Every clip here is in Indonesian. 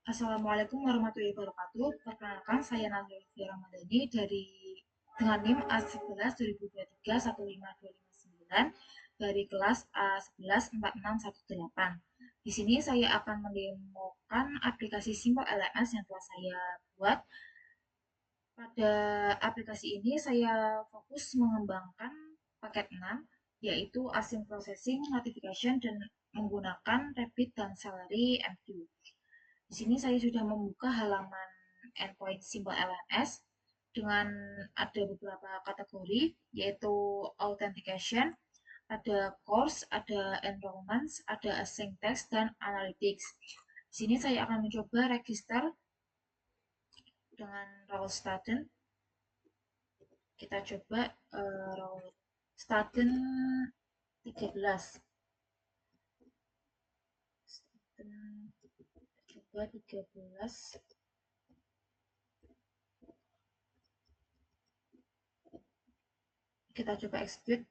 Assalamualaikum warahmatullahi wabarakatuh. Perkenalkan, saya Nazwa Ramadhani dengan NIM A11 2023 15259 dari kelas A11 4618. Di sini saya akan mendemokan aplikasi Simple LMS yang telah saya buat. Pada aplikasi ini saya fokus mengembangkan paket 6, yaitu Async Processing, Notification, dan menggunakan Rapid dan Salary MQ. Di sini saya sudah membuka halaman endpoint Simple LMS dengan ada beberapa kategori, yaitu Authentication, ada Course, ada Enrollments, ada Async Text, dan Analytics. Di sini saya akan mencoba register dengan role student. Kita coba role student 13. Student, coba 13. Kita coba execute.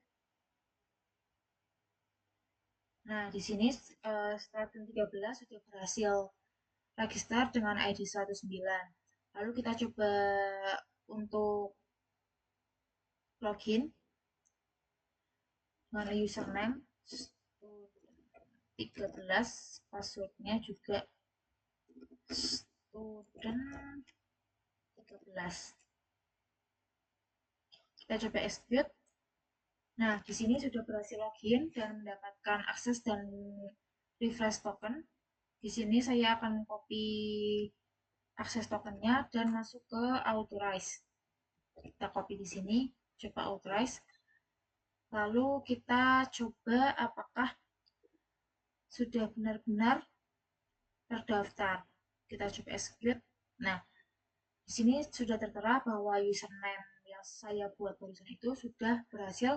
Nah, di sini student 13 sudah berhasil register dengan ID 109. Lalu kita coba untuk login dengan username 13, passwordnya juga student 13. Kita coba execute. Nah, di sini sudah berhasil login dan mendapatkan akses dan refresh token. Di sini saya akan copy akses tokennya dan masuk ke authorize. Kita copy di sini, coba authorize. Lalu kita coba apakah sudah benar-benar terdaftar. Kita coba execute. Nah, di sini sudah tertera bahwa username yang saya buat barusan itu sudah berhasil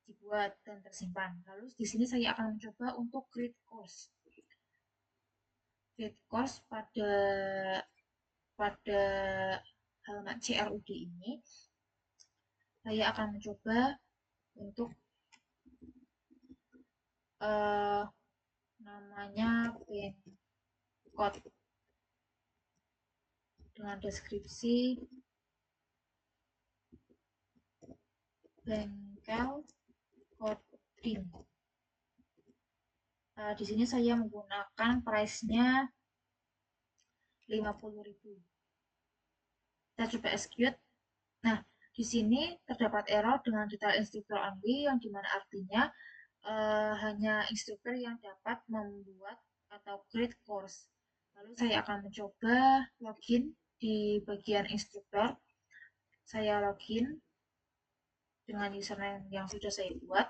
dibuat dan tersimpan. Lalu di sini saya akan mencoba untuk create course. Create course pada halaman CRUD ini, saya akan mencoba untuk namanya code dengan deskripsi bengkel coding. Di sini saya menggunakan price-nya 50.000. Kita coba execute. Nah, di sini terdapat error dengan detail instructor only, yang dimana artinya hanya instruktur yang dapat membuat atau create course. Lalu saya akan mencoba login di bagian instruktur. Saya login dengan username yang sudah saya buat.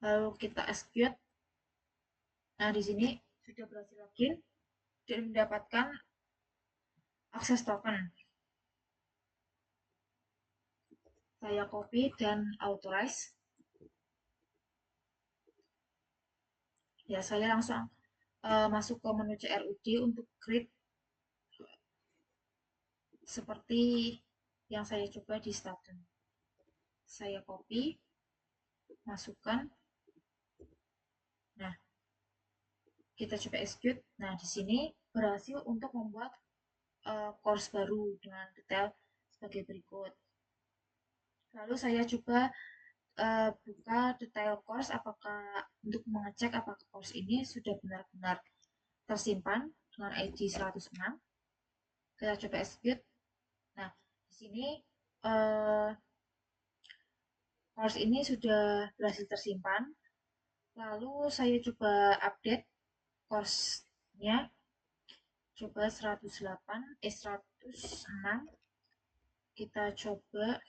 Lalu kita execute. Nah, di sini sudah berhasil login dan mendapatkan akses token. Saya copy dan authorize. Ya, saya langsung masuk ke menu CRUD untuk create seperti yang saya coba di student. Saya copy, masukkan. Nah, kita coba execute. Nah, di sini berhasil untuk membuat course baru dengan detail sebagai berikut. Lalu saya coba buka detail course apakah untuk mengecek apakah course ini sudah benar-benar tersimpan dengan ID 106. Kita coba execute. Nah, di sini course ini sudah berhasil tersimpan. Lalu saya coba update course-nya. Coba 106. Kita coba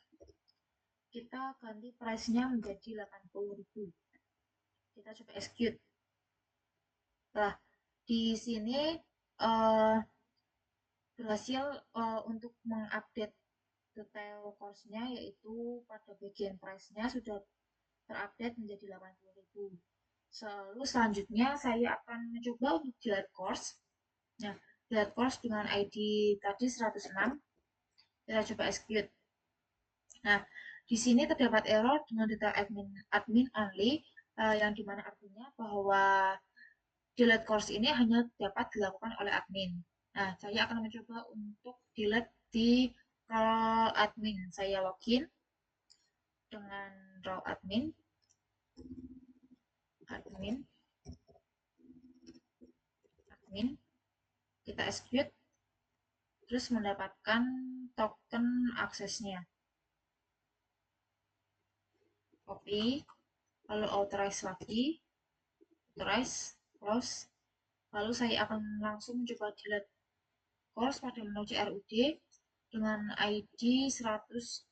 kita ganti price-nya menjadi 80.000. Kita coba execute. Nah, di sini berhasil untuk mengupdate detail course-nya, yaitu pada bagian price-nya sudah terupdate menjadi 80.000. Lalu selanjutnya saya akan mencoba untuk delete course. Nah, delete course dengan ID tadi 106. Kita coba execute. Nah, di sini terdapat error dengan detail admin only, yang dimana artinya bahwa delete course ini hanya dapat dilakukan oleh admin. Nah, saya akan mencoba untuk delete di role admin. Saya login dengan role admin, kita execute, terus mendapatkan token aksesnya. Copy, lalu authorize lagi, authorize, close. Lalu saya akan langsung mencoba delete course pada menu CRUD dengan ID 106.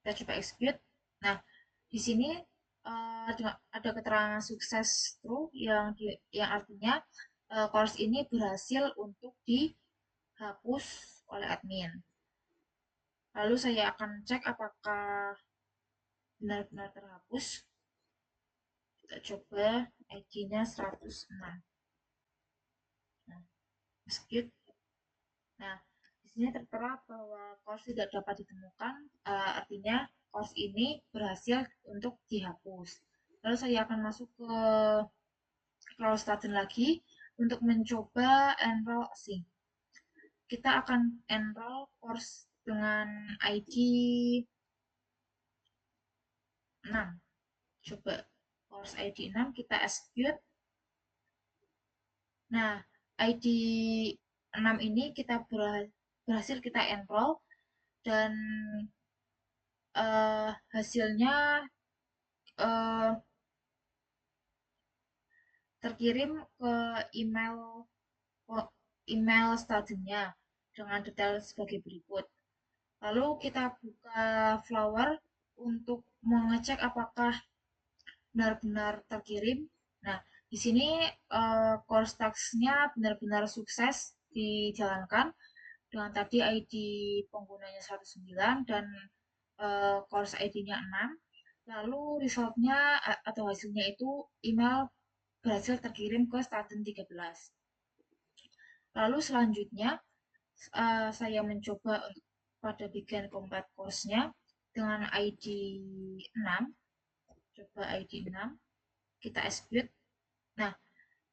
Kita coba execute. Nah, di sini ada keterangan sukses true yang artinya course ini berhasil untuk dihapus oleh admin. Lalu saya akan cek apakah benar-benar terhapus. Kita coba ID-nya 106. Nah, execute. Nah, di sini tertera bahwa course tidak dapat ditemukan, artinya course ini berhasil untuk dihapus. Lalu saya akan masuk ke close student lagi untuk mencoba enroll asing. Kita akan enroll course dengan ID 6. Coba course ID 6 kita execute. Nah, ID 6 ini kita berhasil kita enroll dan hasilnya terkirim ke email email studentnya dengan detail sebagai berikut. Lalu kita buka Flower untuk mengecek apakah benar-benar terkirim. Nah, di sini course task-nya benar-benar sukses dijalankan dengan tadi ID penggunanya 19 dan course ID-nya 6. Lalu resultnya atau hasilnya itu email berhasil terkirim ke student 13. Lalu selanjutnya saya mencoba untuk pada bagian combat course-nya dengan ID 6. Coba ID 6, kita execute. Nah,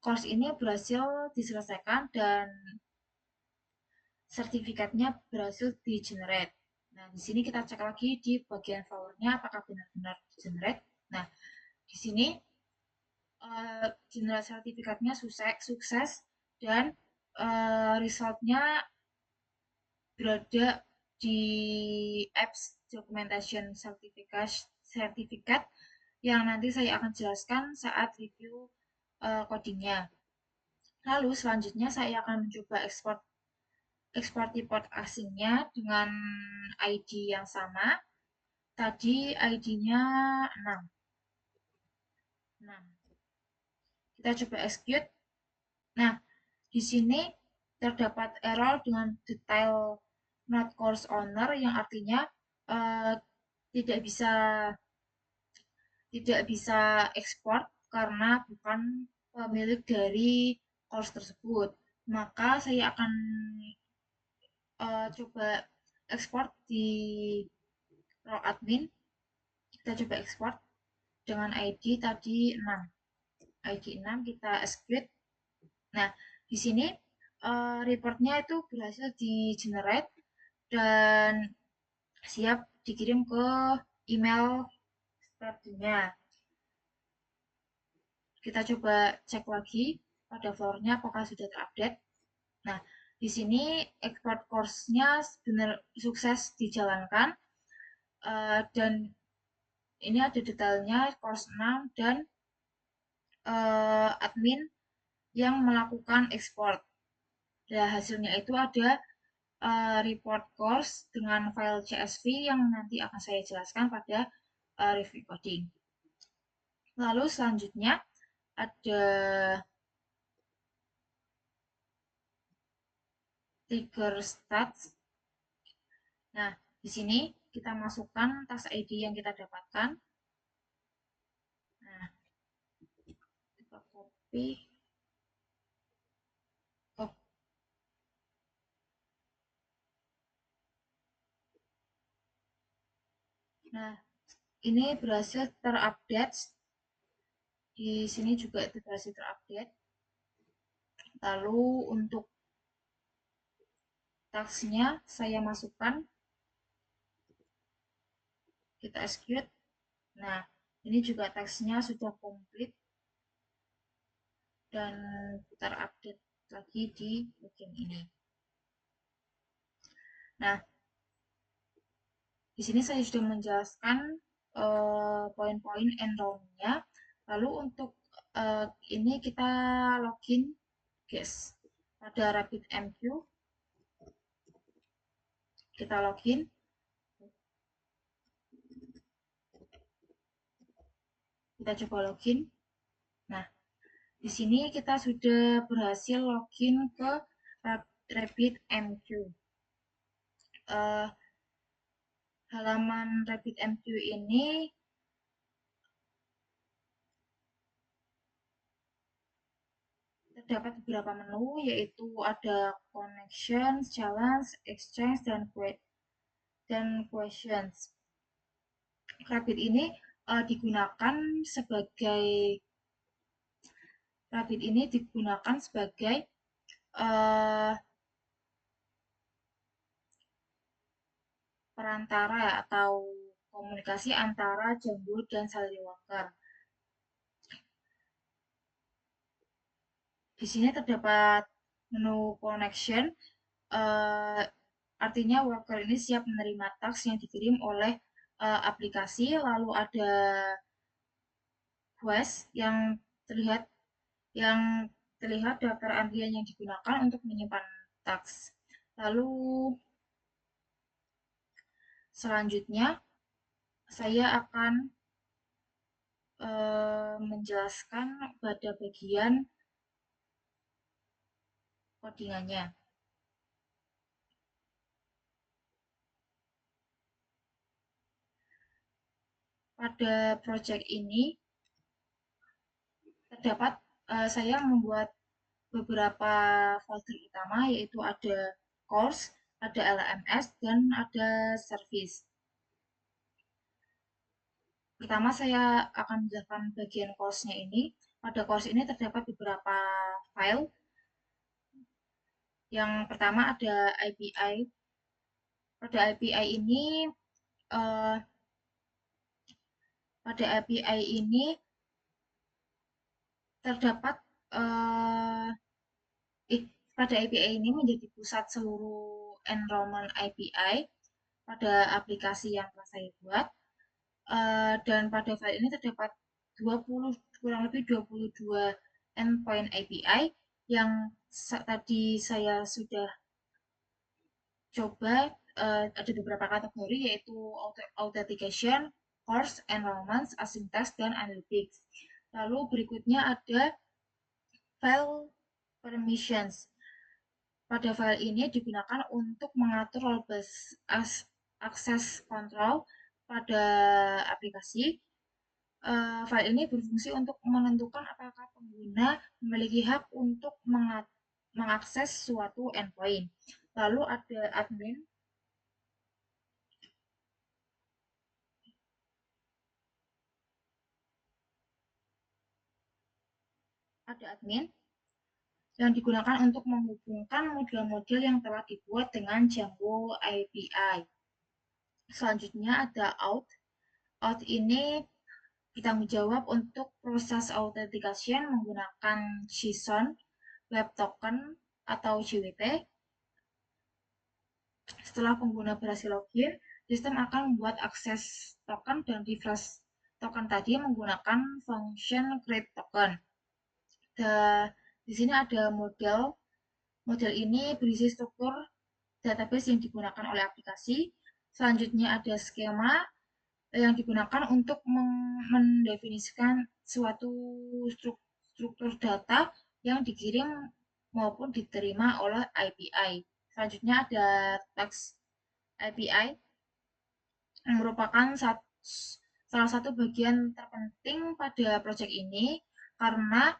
course ini berhasil diselesaikan dan sertifikatnya berhasil di-generate. Nah, di sini kita cek lagi di bagian flower-nya apakah benar-benar di-generate. Nah, di sini generate sertifikatnya sukses dan resultnya berada di apps documentation certificate yang nanti saya akan jelaskan saat review codingnya. Lalu selanjutnya saya akan mencoba ekspor report asingnya dengan ID yang sama. Tadi ID-nya 6. Kita coba execute. Nah, di sini terdapat error dengan detail not course owner yang artinya tidak bisa ekspor karena bukan pemilik dari course tersebut. Maka saya akan coba ekspor di role admin. Kita coba ekspor dengan ID tadi 6. ID 6 kita execute. Nah, di sini reportnya itu berhasil di-generate dan siap dikirim ke email studentnya. Kita coba cek lagi pada floor-nya apakah sudah terupdate. Nah, di sini export course-nya benar sukses dijalankan dan ini ada detailnya course 6 dan admin yang melakukan ekspor. Nah, hasilnya itu ada report course dengan file CSV yang nanti akan saya jelaskan pada review coding. Lalu selanjutnya ada trigger stats. Nah, di sini kita masukkan task ID yang kita dapatkan. Nah, kita copy. Oh, Nah, ini berhasil terupdate. Di sini juga itu berhasil terupdate. Lalu untuk tasknya saya masukkan, kita execute. Nah, ini juga tasknya sudah komplit dan terupdate lagi di bagian ini. Nah, di sini saya sudah menjelaskan poin-poin enrollment-nya. Lalu untuk ini kita login, guys. Pada RabbitMQ, kita login. Kita coba login. Nah, di sini kita sudah berhasil login ke RabbitMQ. Halaman RabbitMQ ini terdapat beberapa menu, yaitu ada connection, challenge, exchange, dan questions. Rabbit ini digunakan sebagai Rabbit ini digunakan sebagai uh, perantara atau komunikasi antara Django dan Salary Worker. Di sini terdapat menu connection, uh, artinya worker ini siap menerima task yang dikirim oleh aplikasi. Lalu ada quest terlihat yang terlihat daftar antrian yang digunakan untuk menyimpan task. Lalu selanjutnya saya akan menjelaskan pada bagian codingannya. Pada project ini terdapat saya membuat beberapa folder utama, yaitu ada course, ada LMS, dan ada service. Pertama saya akan menjelaskan bagian course-nya ini. Pada course ini terdapat beberapa file. Yang pertama ada API. Pada API ini uh, pada API ini terdapat uh, pada API ini menjadi pusat seluruh enrollment API pada aplikasi yang telah saya buat. Dan pada file ini terdapat 20 kurang lebih 22 endpoint API yang tadi saya sudah coba. Ada beberapa kategori, yaitu authentication, course, enrollment, async test, dan analytics. Lalu berikutnya ada file permissions. Pada file ini digunakan untuk mengatur role-based access control pada aplikasi. File ini berfungsi untuk menentukan apakah pengguna memiliki hak untuk mengakses suatu endpoint. Lalu ada admin. Ada admin yang digunakan untuk menghubungkan model-model yang telah dibuat dengan Django API. Selanjutnya ada out. Out ini bertanggung jawab untuk proses authentication menggunakan JSON, Web Token, atau JWT. Setelah pengguna berhasil login, sistem akan membuat akses token dan refresh token tadi menggunakan function create token. Di sini ada model. Model ini berisi struktur database yang digunakan oleh aplikasi. Selanjutnya ada skema yang digunakan untuk mendefinisikan suatu struktur data yang dikirim maupun diterima oleh API. Selanjutnya ada text API yang merupakan salah satu bagian terpenting pada proyek ini, karena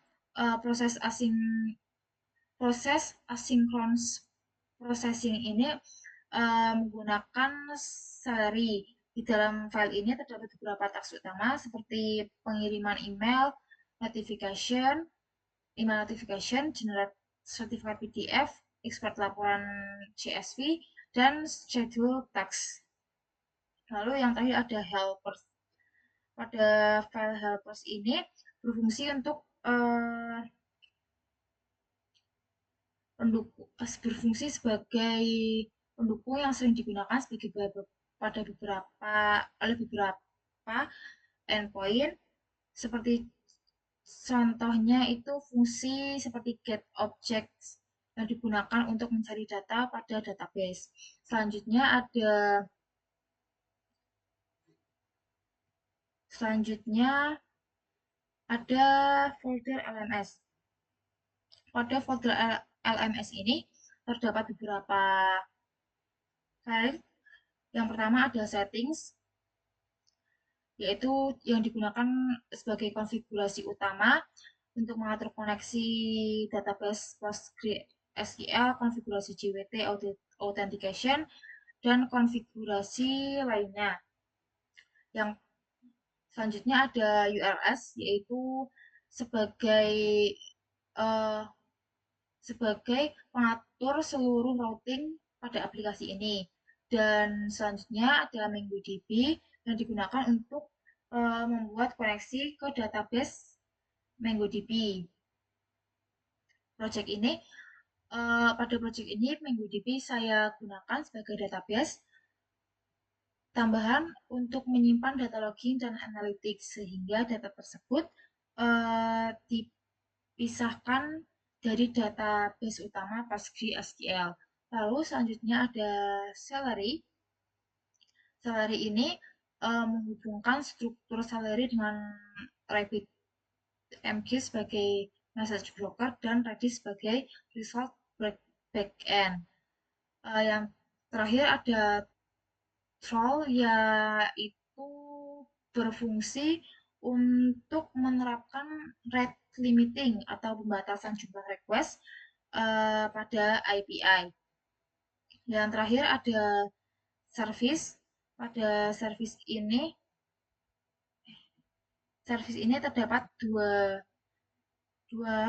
proses asynchronous processing ini menggunakan Celery. Di dalam file ini terdapat beberapa taks utama seperti pengiriman email, notification, email notification, generate sertifikat PDF, export laporan CSV, dan schedule task. Lalu yang terakhir ada helpers. Pada file helpers ini berfungsi untuk berfungsi sebagai pendukung yang sering digunakan sebagai pada oleh beberapa endpoint, seperti contohnya itu fungsi seperti get objects yang digunakan untuk mencari data pada database. Selanjutnya ada folder LMS. Pada folder LMS ini terdapat beberapa file. Yang pertama ada settings, yaitu yang digunakan sebagai konfigurasi utama untuk mengatur koneksi database PostgreSQL, konfigurasi JWT, authentication, dan konfigurasi lainnya. Yang selanjutnya ada URS, yaitu sebagai uh, sebagai pengatur seluruh routing pada aplikasi ini. Dan selanjutnya ada MongoDB yang digunakan untuk membuat koneksi ke database MongoDB. Pada project ini MongoDB saya gunakan sebagai database tambahan untuk menyimpan data logging dan analytics, sehingga data tersebut dipisahkan dari database utama PostgreSQL. Lalu selanjutnya ada Celery. Celery ini menghubungkan struktur Celery dengan RabbitMQ sebagai message broker dan Redis sebagai result backend. Yang terakhir ada Troll, yaitu berfungsi untuk menerapkan rate limiting atau pembatasan jumlah request pada API. Yang terakhir ada service. Pada service ini terdapat dua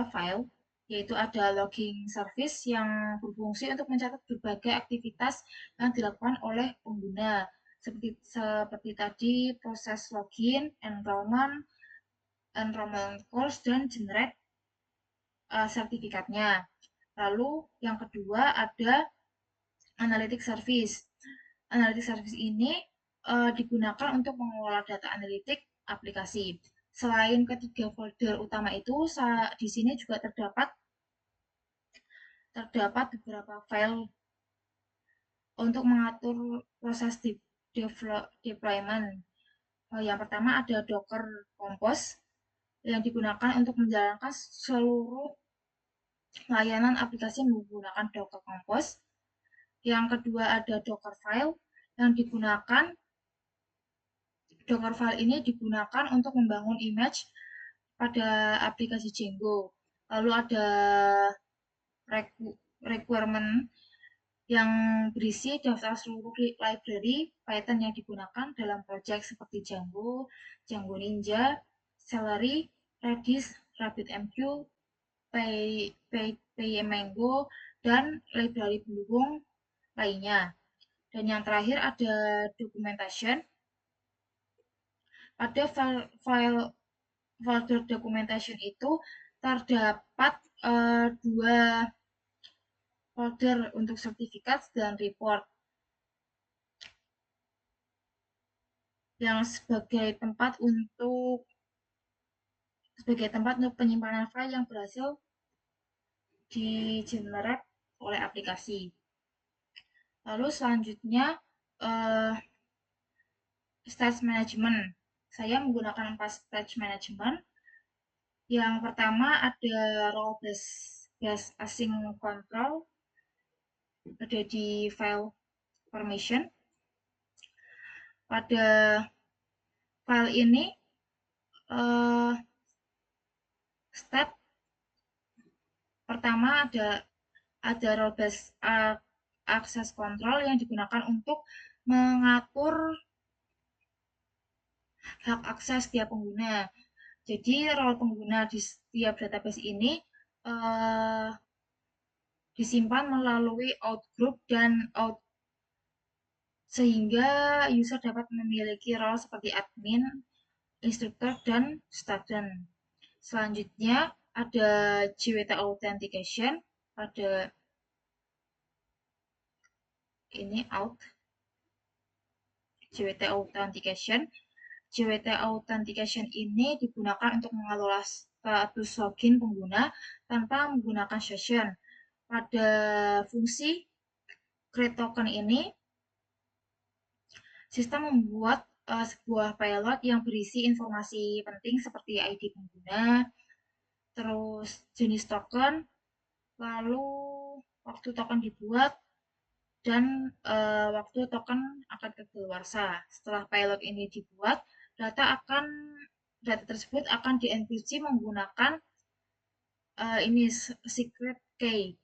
file, yaitu ada logging service yang berfungsi untuk mencatat berbagai aktivitas yang dilakukan oleh pengguna, seperti tadi proses login, enrollment calls, dan generate sertifikatnya. Lalu yang kedua ada analytics service. Analytics service ini digunakan untuk mengelola data analitik aplikasi. Selain ketiga folder utama itu, di sini juga terdapat beberapa file untuk mengatur proses deployment. Yang pertama ada Docker Compose yang digunakan untuk menjalankan seluruh layanan aplikasi menggunakan Docker Compose. Yang kedua ada Dockerfile yang Dockerfile ini digunakan untuk membangun image pada aplikasi Django. Lalu ada requirement yang berisi daftar seluruh library Python yang digunakan dalam project seperti Django, Django Ninja, Celery, Redis, RabbitMQ, PyMongo, dan library pendukung lainnya. Dan yang terakhir ada documentation. Pada folder documentation itu terdapat dua folder untuk sertifikat dan report yang sebagai tempat untuk penyimpanan file yang berhasil di-generate oleh aplikasi. Lalu selanjutnya stage management. Saya menggunakan 4 stage management. Yang pertama ada role based async control, ada di file permission. Pada file ini step pertama ada role based access control yang digunakan untuk mengatur hak akses setiap pengguna. Jadi role pengguna di setiap database ini eh, disimpan melalui outgroup dan out sehingga user dapat memiliki role seperti admin, instruktur, dan student. Selanjutnya ada JWT Authentication pada ini out JWT Authentication. JWT Authentication ini digunakan untuk mengelola status login pengguna tanpa menggunakan session. Pada fungsi create token ini, sistem membuat sebuah payload yang berisi informasi penting seperti ID pengguna, terus jenis token, lalu waktu token dibuat, dan waktu token akan kedaluarsa. Setelah payload ini dibuat, data tersebut akan dienkripsi menggunakan ini secret key.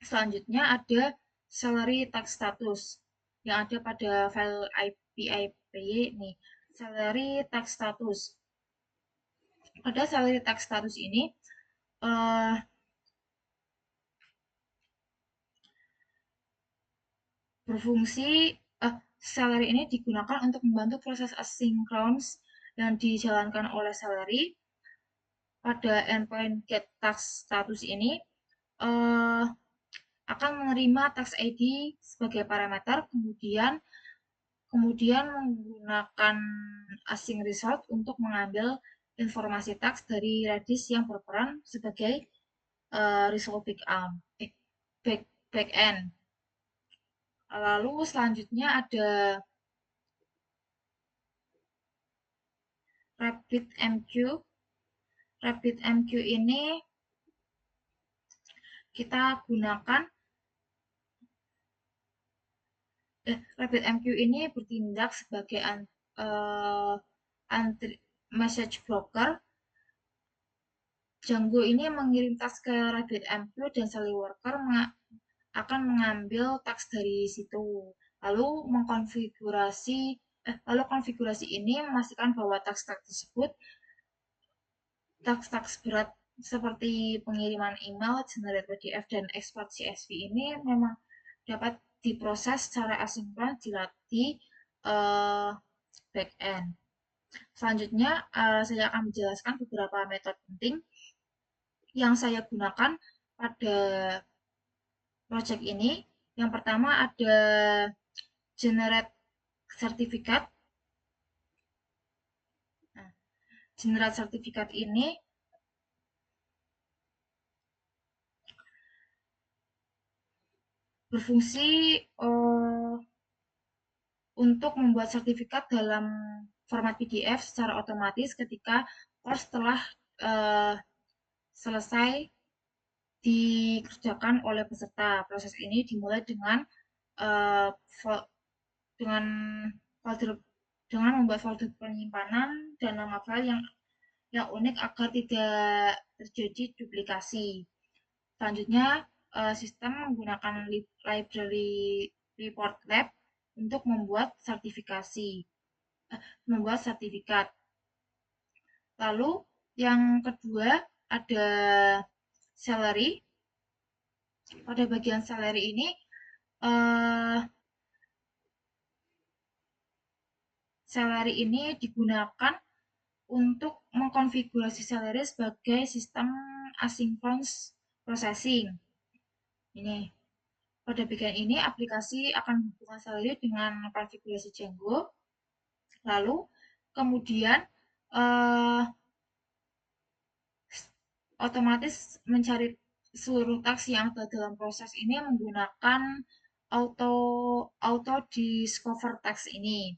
Selanjutnya ada salary tax status yang ada pada file PIPY nih. Salary tax status. Pada salary tax status ini uh, berfungsi salary ini digunakan untuk membantu proses asynchronous yang dijalankan oleh salary. Pada endpoint get tax status ini uh, akan menerima tax ID sebagai parameter, kemudian menggunakan async result untuk mengambil informasi tax dari Redis yang berperan sebagai result backend. Lalu selanjutnya ada RabbitMQ. RabbitMQ ini kita gunakan RabbitMQ ini bertindak sebagai message broker. Django ini mengirim task ke RabbitMQ dan Sally Worker akan mengambil task dari situ. Lalu konfigurasi ini memastikan bahwa task-task tersebut, task-task berat seperti pengiriman email, generate PDF, dan ekspor CSV ini memang dapat diproses secara asinkron di backend. Selanjutnya, saya akan menjelaskan beberapa metode penting yang saya gunakan pada project ini. Yang pertama ada generate sertifikat. Nah, generate sertifikat ini berfungsi untuk membuat sertifikat dalam format PDF secara otomatis ketika course telah selesai dikerjakan oleh peserta. Proses ini dimulai dengan uh, dengan folder dengan membuat folder penyimpanan dan nama file yang unik agar tidak terjadi duplikasi. Selanjutnya, sistem menggunakan library report lab untuk membuat sertifikat. Lalu yang kedua ada salary. Pada bagian salary ini salary ini digunakan untuk mengkonfigurasi salary sebagai sistem asynchronous processing. Ini pada bagian ini aplikasi akan menghubungkan salary dengan konfigurasi Django. Lalu kemudian otomatis mencari seluruh task yang ada dalam proses ini menggunakan auto discover task ini.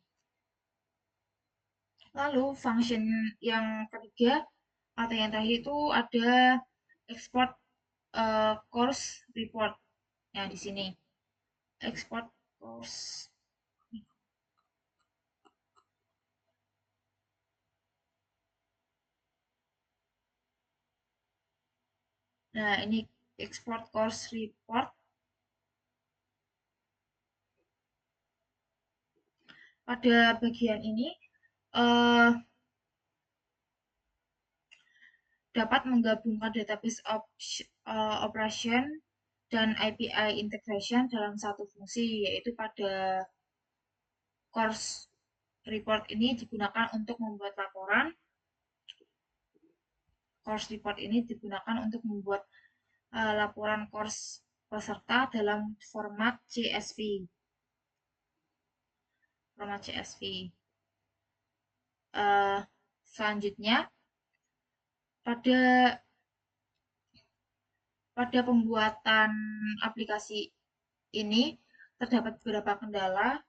Lalu function yang ketiga atau yang terakhir itu ada export course report. Nah, di sini export course. Nah, ini export course report. Pada bagian ini eh, dapat menggabungkan database operation dan API integration dalam satu fungsi, yaitu pada course report ini digunakan untuk membuat laporan. Course report ini digunakan untuk membuat laporan course peserta dalam format CSV. Selanjutnya, pada pada pembuatan aplikasi ini terdapat beberapa kendala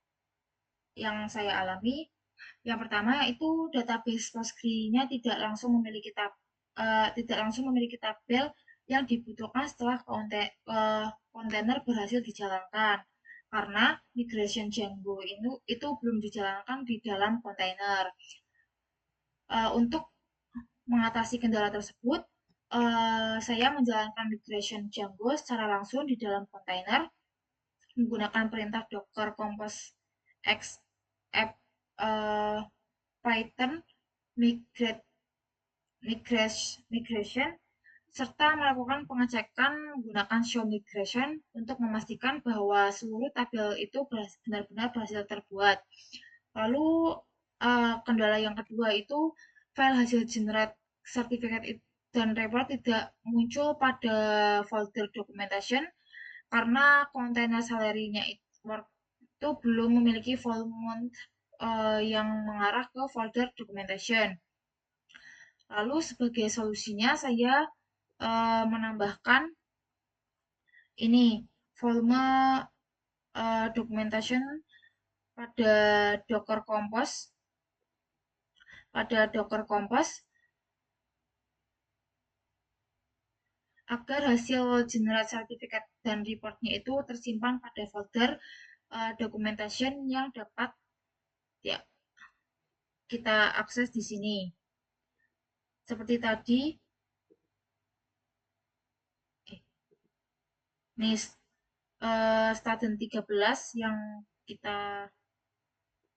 yang saya alami. Yang pertama itu database Postgre-nya tidak langsung memiliki tabel yang dibutuhkan setelah kontainer berhasil dijalankan karena migration Django itu belum dijalankan di dalam kontainer. Untuk mengatasi kendala tersebut, saya menjalankan migration Django secara langsung di dalam kontainer menggunakan perintah docker compose x app Python migration serta melakukan pengecekan menggunakan show migration untuk memastikan bahwa seluruh tabel itu benar-benar berhasil terbuat. Lalu kendala yang kedua itu file hasil generate certificate dan report tidak muncul pada folder documentation karena kontainer salary-nya itu belum memiliki volume yang mengarah ke folder documentation. Lalu sebagai solusinya saya menambahkan ini volume documentation pada Docker Compose agar hasil generate certificate dan reportnya itu tersimpan pada folder documentation yang dapat ya kita akses di sini. Seperti tadi, ini student 13 yang kita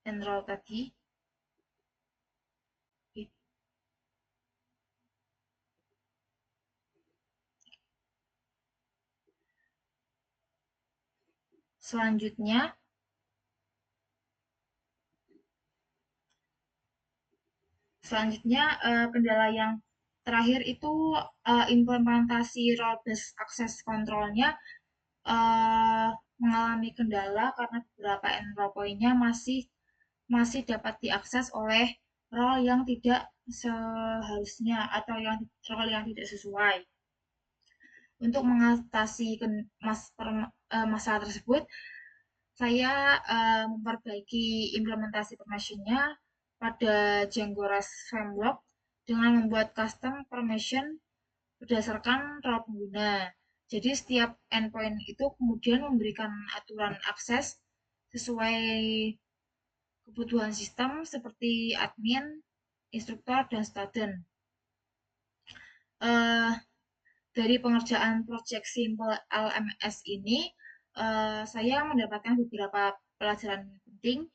enroll tadi. Selanjutnya, kendala yang terakhir itu implementasi role based access control-nya mengalami kendala karena beberapa enroll point-nya masih dapat diakses oleh role yang tidak seharusnya atau role yang tidak sesuai. Untuk mengatasi masalah tersebut, saya memperbaiki implementasi permission-nya pada Django REST Framework dengan membuat custom permission berdasarkan role pengguna. Jadi setiap endpoint itu kemudian memberikan aturan akses sesuai kebutuhan sistem seperti admin, instruktur, dan student. Dari pengerjaan project simple LMS ini, saya mendapatkan beberapa pelajaran penting.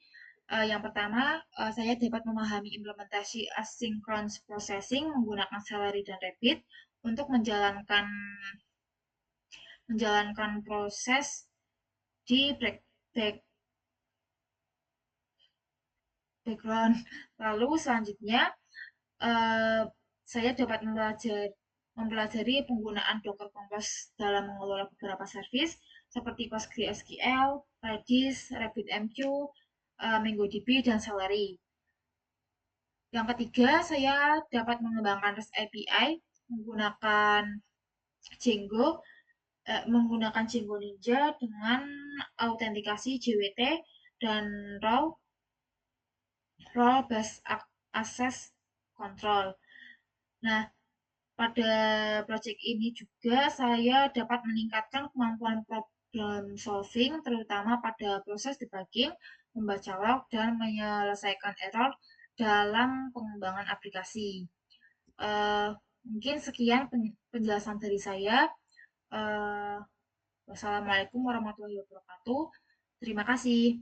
Yang pertama, saya dapat memahami implementasi asynchronous processing menggunakan Celery dan Rabbit untuk menjalankan proses di background. Lalu selanjutnya, saya dapat mempelajari penggunaan Docker Compose dalam mengelola beberapa service seperti PostgreSQL, Redis, RabbitMQ, MongoDB, dan Celery. Yang ketiga, saya dapat mengembangkan REST API menggunakan Django Ninja dengan autentikasi JWT dan role based access control. Nah, pada project ini juga saya dapat meningkatkan kemampuan problem solving terutama pada proses debugging, membaca log, dan menyelesaikan error dalam pengembangan aplikasi. Mungkin sekian penjelasan dari saya. Wassalamualaikum warahmatullahi wabarakatuh. Terima kasih.